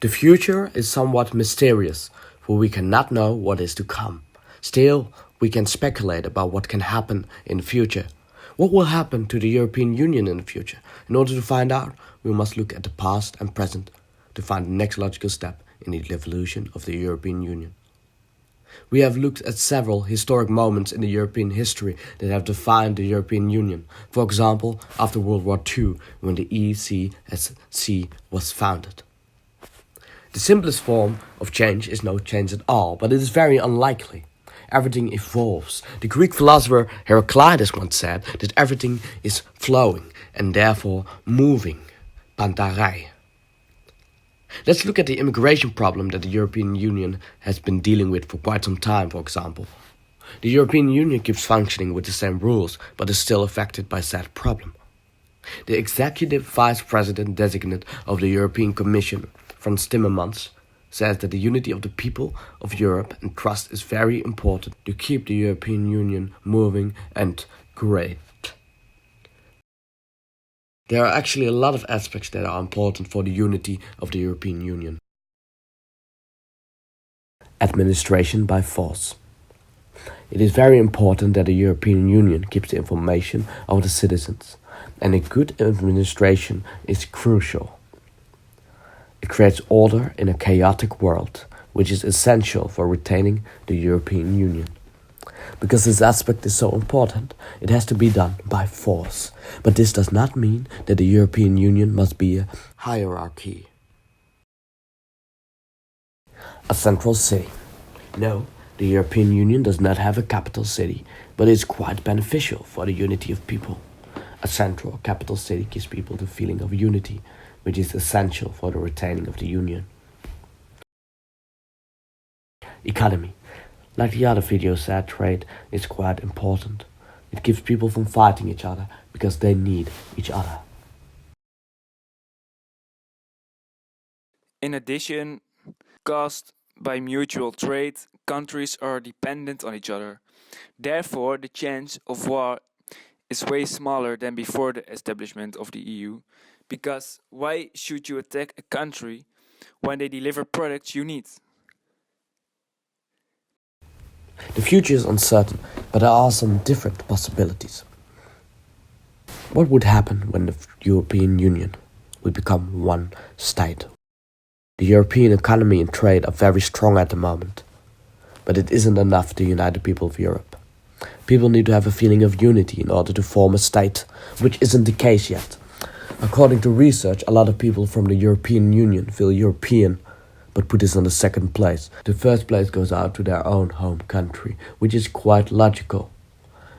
The future is somewhat mysterious, for we cannot know what is to come. Still, we can speculate about what can happen in the future. What will happen to the European Union in the future? In order to find out, we must look at the past and present to find the next logical step in the evolution of the European Union. We have looked at several historic moments in the European history that have defined the European Union. For example, after World War II, when the ECSC was founded. The simplest form of change is no change at all, but it is very unlikely. Everything evolves. The Greek philosopher Heraclitus once said that everything is flowing and therefore moving. Pantarei. Let's look at the immigration problem that the European Union has been dealing with for quite some time, for example. The European Union keeps functioning with the same rules, but is still affected by said problem. The executive vice president designate of the European Commission, Frans Timmermans, says that the unity of the people of Europe and trust is very important to keep the European Union moving and great. There are actually a lot of aspects that are important for the unity of the European Union. Administration by force. It is very important that the European Union keeps the information of the citizens, and a good administration is crucial. It creates order in a chaotic world, which is essential for retaining the European Union. Because this aspect is so important, it has to be done by force. But this does not mean that the European Union must be a hierarchy. A central city. No, the European Union does not have a capital city, but it is quite beneficial for the unity of people. A central capital city gives people the feeling of unity, which is essential for the retaining of the Union. Economy. Like the other video said, trade is quite important. It keeps people from fighting each other because they need each other. In addition, caused by mutual trade, countries are dependent on each other. Therefore, the chance of war is way smaller than before the establishment of the EU. Because why should you attack a country when they deliver products you need? The future is uncertain, but there are some different possibilities. What would happen when the European Union would become one state? The European economy and trade are very strong at the moment, but it isn't enough to unite the people of Europe. People need to have a feeling of unity in order to form a state, which isn't the case yet. According to research, a lot of people from the European Union feel European, but put this on the second place. The first place goes out to their own home country, which is quite logical.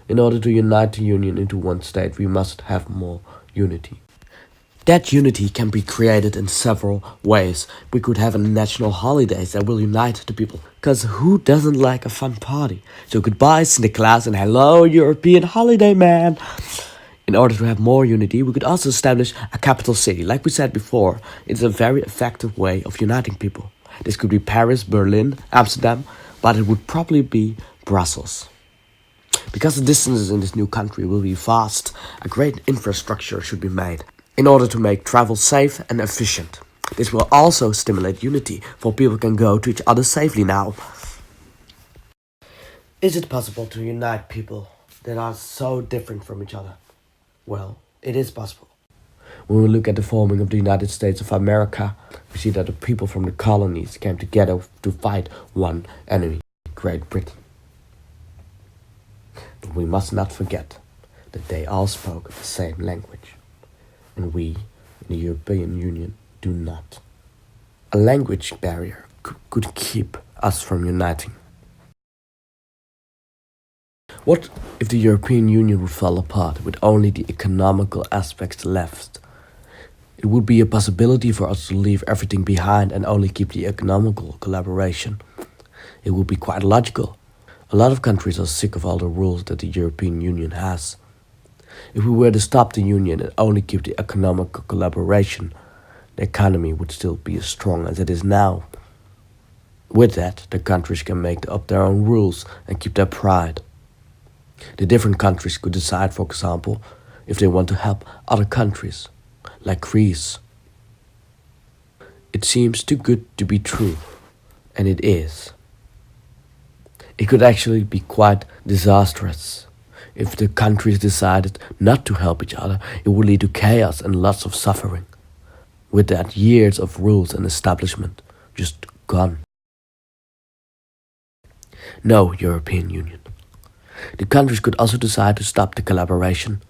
In order to unite the Union into one state, we must have more unity. That unity can be created in several ways. We could have a national holidays that will unite the people. Because who doesn't like a fun party? So goodbye, Sinterklaas, and hello, European holiday man! In order to have more unity, we could also establish a capital city. Like we said before, it's a very effective way of uniting people. This could be Paris, Berlin, Amsterdam, but it would probably be Brussels. Because the distances in this new country will be vast, a great infrastructure should be made in order to make travel safe and efficient. This will also stimulate unity, for people can go to each other safely now. Is it possible to unite people that are so different from each other? Well, it is possible. When we look at the forming of the United States of America, we see that the people from the colonies came together to fight one enemy, Great Britain. But we must not forget that they all spoke the same language, and we, in the European Union, do not. A language barrier could keep us from uniting. What if the European Union would fall apart with only the economical aspects left? It would be a possibility for us to leave everything behind and only keep the economical collaboration. It would be quite logical. A lot of countries are sick of all the rules that the European Union has. If we were to stop the Union and only keep the economical collaboration, the economy would still be as strong as it is now. With that, the countries can make up their own rules and keep their pride. The different countries could decide, for example, if they want to help other countries, like Greece. It seems too good to be true, and it is. It could actually be quite disastrous. If the countries decided not to help each other, it would lead to chaos and lots of suffering. With that, years of rules and establishment just gone. No, European Union. The countries could also decide to stop the collaboration.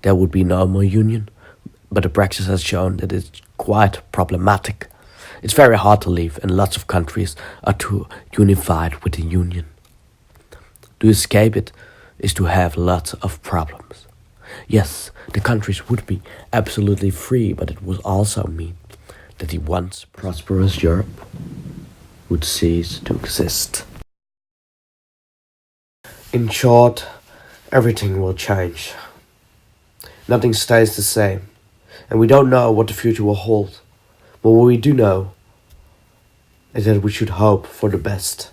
There would be no more union, but the practice has shown that it's quite problematic. It's very hard to leave, and lots of countries are too unified with the union. To escape it is to have lots of problems. Yes, the countries would be absolutely free, but it would also mean that the once prosperous Europe would cease to exist. In short, everything will change. Nothing stays the same, and we don't know what the future will hold. But what we do know is that we should hope for the best.